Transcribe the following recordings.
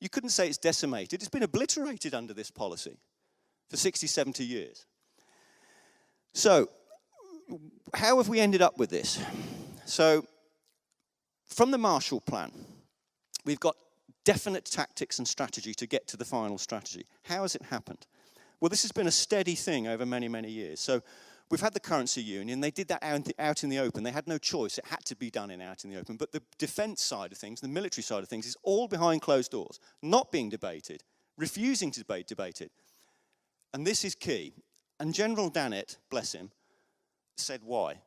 You couldn't say it's decimated. It's been obliterated under this policy for 60, 70 years. So, how have we ended up with this? So, from the Marshall Plan, we've got definite tactics and strategy to get to the final strategy. How has it happened? Well, this has been a steady thing over many, many years. So, we've had the currency union. They did that out in the open. They had no choice. It had to be done out in the open. But the defense side of things, the military side of things, is all behind closed doors, not being debated, refusing to debate it. And this is key. And General Dannett, bless him, said why.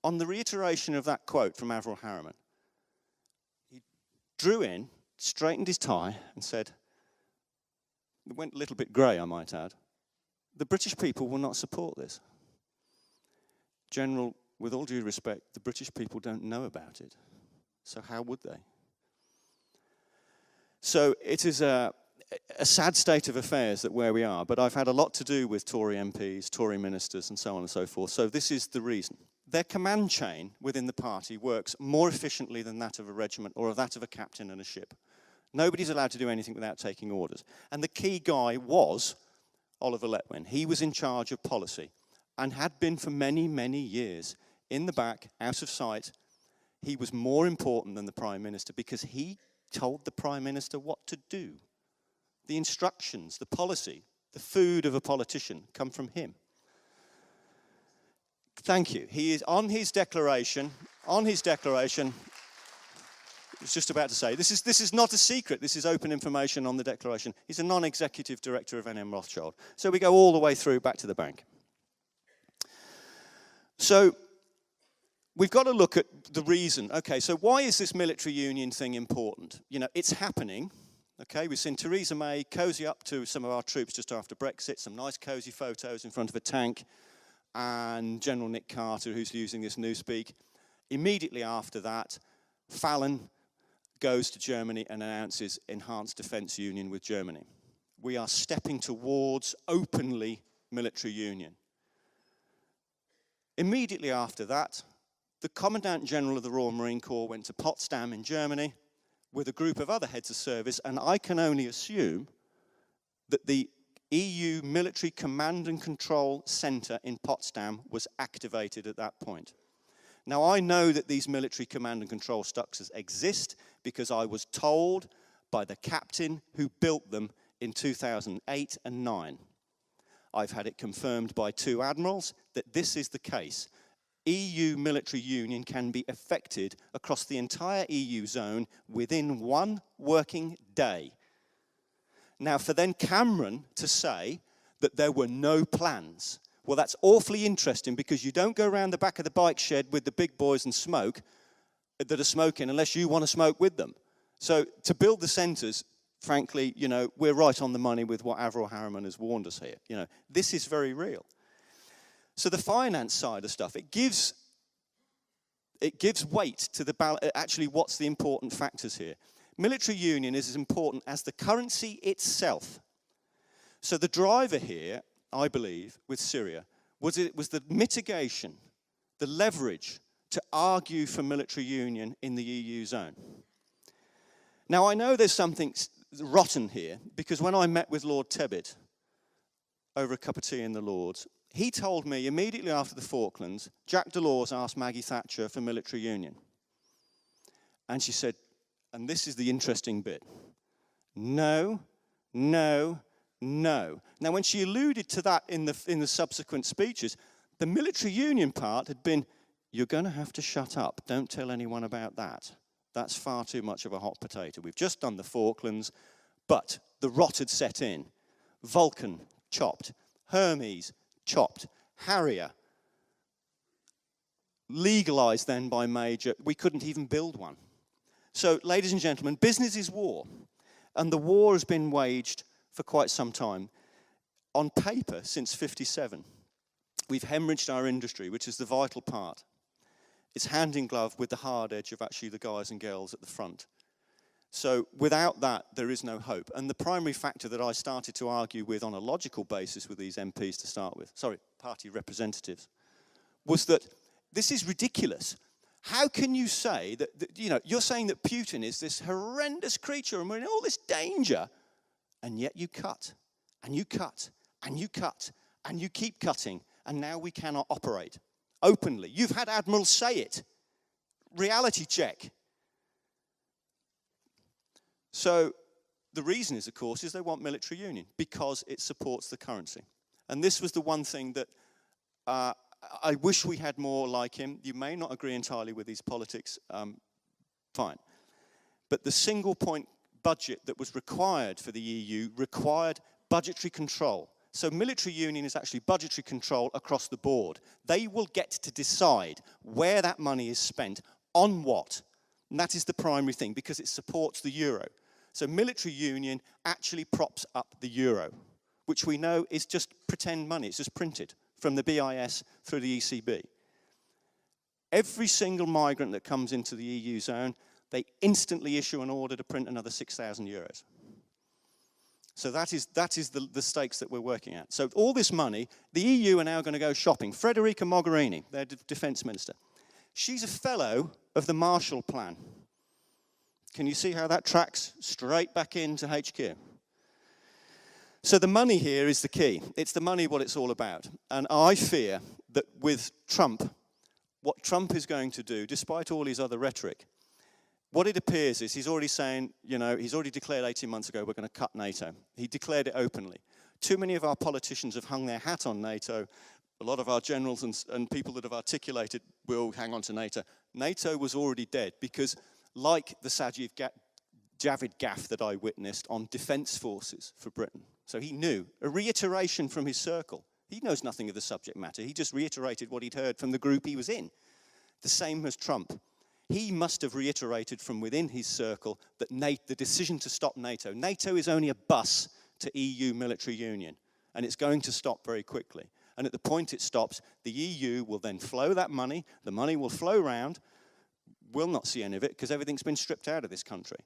On the reiteration of that quote from Averell Harriman, he drew in, straightened his tie, and said, it went a little bit grey, I might add, the British people will not support this. General, with all due respect, the British people don't know about it. So how would they? So it is a sad state of affairs that where we are, but I've had a lot to do with Tory MPs, Tory ministers, and so on and so forth. So this is the reason. Their command chain within the party works more efficiently than that of a regiment or that of a captain in a ship. Nobody's allowed to do anything without taking orders. And the key guy was Oliver Letwin. He was in charge of policy and had been for many, many years. In the back, out of sight, he was more important than the Prime Minister because he told the Prime Minister what to do. The instructions, the policy, the food of a politician come from him. Thank you. He is on his declaration, I was just about to say, this is not a secret, this is open information on the declaration. He's a non-executive director of NM Rothschild. So we go all the way through back to the bank. So we've got to look at the reason. Okay, so why is this military union thing important? You know, it's happening. Okay, we've seen Theresa May cozy up to some of our troops just after Brexit, some nice cozy photos in front of a tank, and General Nick Carter, who's using this newspeak. Immediately after that, Fallon goes to Germany and announces enhanced defence union with Germany. We are stepping towards openly military union. Immediately after that, the Commandant General of the Royal Marine Corps went to Potsdam in Germany with a group of other heads of service, and I can only assume that the EU Military Command and Control Centre in Potsdam was activated at that point. Now, I know that these military command and control structures exist because I was told by the captain who built them in 2008 and 9. I've had it confirmed by 2 admirals that this is the case. EU military union can be effected across the entire EU zone within 1 working day. Now, for then Cameron to say that there were no plans, well, that's awfully interesting because you don't go around the back of the bike shed with the big boys and smoke that are smoking unless you want to smoke with them. So to build the centres, frankly, you know, we're right on the money with what Averell Harriman has warned us here. You know, this is very real. So the finance side of stuff, it gives weight to the actually what's the important factors here. Military union is as important as the currency itself. So the driver here, I believe, with Syria, was the mitigation, the leverage to argue for military union in the EU zone. Now, I know there's something rotten here, because when I met with Lord Tebbit over a cup of tea in the Lords, he told me immediately after the Falklands, Jacques Delors asked Maggie Thatcher for military union. And she said, and this is the interesting bit, no, no, no. Now, when she alluded to that in the subsequent speeches, the military union part had been, you're going to have to shut up. Don't tell anyone about that. That's far too much of a hot potato. We've just done the Falklands, but the rot had set in. Vulcan, chopped. Hermes, chopped. Harrier, legalized then by Major. We couldn't even build one. So, ladies and gentlemen, business is war. And the war has been waged for quite some time. On paper, since '57, we've hemorrhaged our industry, which is the vital part. It's hand in glove with the hard edge of actually the guys and girls at the front. So without that, there is no hope. And the primary factor that I started to argue with on a logical basis with these MPs to start with, party representatives, was that this is ridiculous. How can you say that, you're saying that Putin is this horrendous creature and we're in all this danger, and yet you cut, and you cut, and you cut, and you keep cutting, and now we cannot operate openly. You've had admirals say it. Reality check. So the reason is, of course, is they want military union because it supports the currency. And this was the one thing that I wish we had more like him. You may not agree entirely with his politics, fine. But the single point budget that was required for the EU required budgetary control. So military union is actually budgetary control across the board. They will get to decide where that money is spent, on what. And that is the primary thing, because it supports the euro. So military union actually props up the euro, which we know is just pretend money. It's just printed from the BIS through the ECB. Every single migrant that comes into the EU zone, they instantly issue an order to print another 6,000 euros. So that is the stakes that we're working at. So all this money, the EU are now going to go shopping. Federica Mogherini, their defense minister, she's a fellow of the Marshall Plan. Can you see how that tracks straight back into HQ? So the money here is the key. It's the money what it's all about. And I fear that with Trump, what Trump is going to do, despite all his other rhetoric, what it appears is he's already saying, he's already declared 18 months ago we're going to cut NATO. He declared it openly. Too many of our politicians have hung their hat on NATO. A lot of our generals and people that have articulated will hang on to NATO. NATO was already dead because, like the Javid gaffe that I witnessed on defence forces for Britain. So he knew, a reiteration from his circle. He knows nothing of the subject matter. He just reiterated what he'd heard from the group he was in. The same as Trump. He must have reiterated from within his circle that the decision to stop NATO. NATO is only a bus to EU military union, and it's going to stop very quickly. And at the point it stops, the EU will then flow that money. The money will flow round. We'll not see any of it because everything's been stripped out of this country.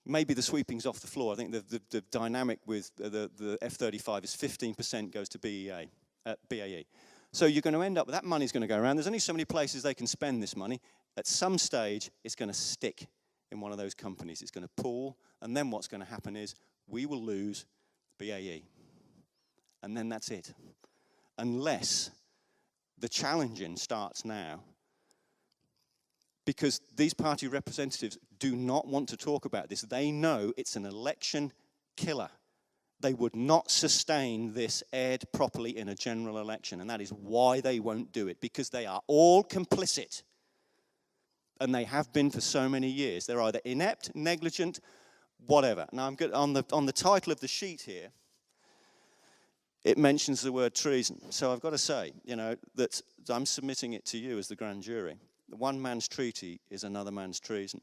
Maybe the sweeping's off the floor. I think the dynamic with the F-35 is 15% goes to BAE. So you're going to end up, that money's going to go around. There's only so many places they can spend this money. At some stage, it's going to stick in one of those companies. It's going to pool, and then what's going to happen is we will lose BAE. And then that's it. Unless the challenging starts now, because these party representatives do not want to talk about this. They know it's an election killer. They would not sustain this aired properly in a general election, and that is why they won't do it, because they are all complicit. And they have been for so many years. They're either inept, negligent, whatever. Now, I'm good on the title of the sheet here. It mentions the word treason. So I've got to say, that I'm submitting it to you as the grand jury. One man's treaty is another man's treason.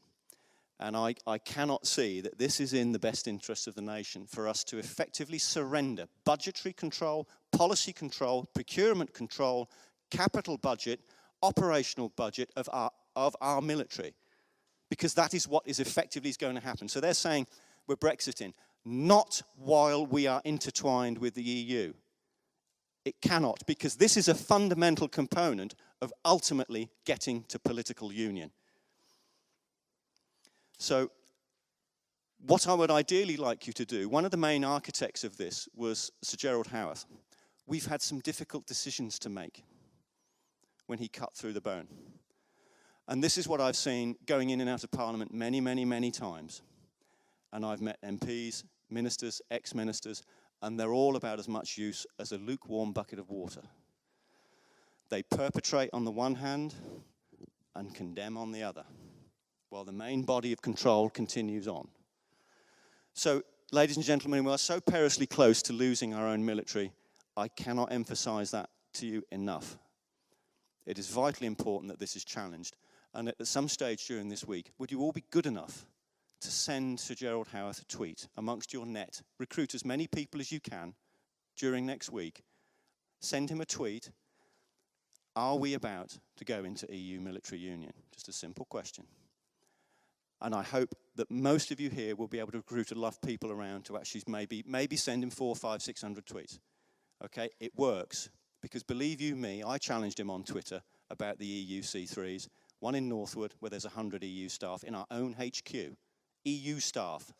And I cannot see that this is in the best interest of the nation for us to effectively surrender budgetary control, policy control, procurement control, capital budget, operational budget of our military. Because that is what is effectively going to happen. So they're saying we're Brexiting, not while we are intertwined with the EU. It cannot, because this is a fundamental component of ultimately getting to political union. So what I would ideally like you to do, one of the main architects of this was Sir Gerald Howarth. We've had some difficult decisions to make when he cut through the bone. And this is what I've seen going in and out of Parliament many, many, many times. And I've met MPs, ministers, ex-ministers, and they're all about as much use as a lukewarm bucket of water. They perpetrate on the one hand and condemn on the other, while the main body of control continues on. So, ladies and gentlemen, we are so perilously close to losing our own military. I cannot emphasize that to you enough. It is vitally important that this is challenged. And at some stage during this week, would you all be good enough to send Sir Gerald Howarth a tweet amongst your net? Recruit as many people as you can during next week. Send him a tweet. Are we about to go into EU military union? Just a simple question. And I hope that most of you here will be able to recruit enough people around to actually maybe send him 400, 500, 600 tweets. Okay, it works. Because believe you me, I challenged him on Twitter about the EU C3s. one in Northwood, where there's 100 EU staff, in our own HQ. EU staff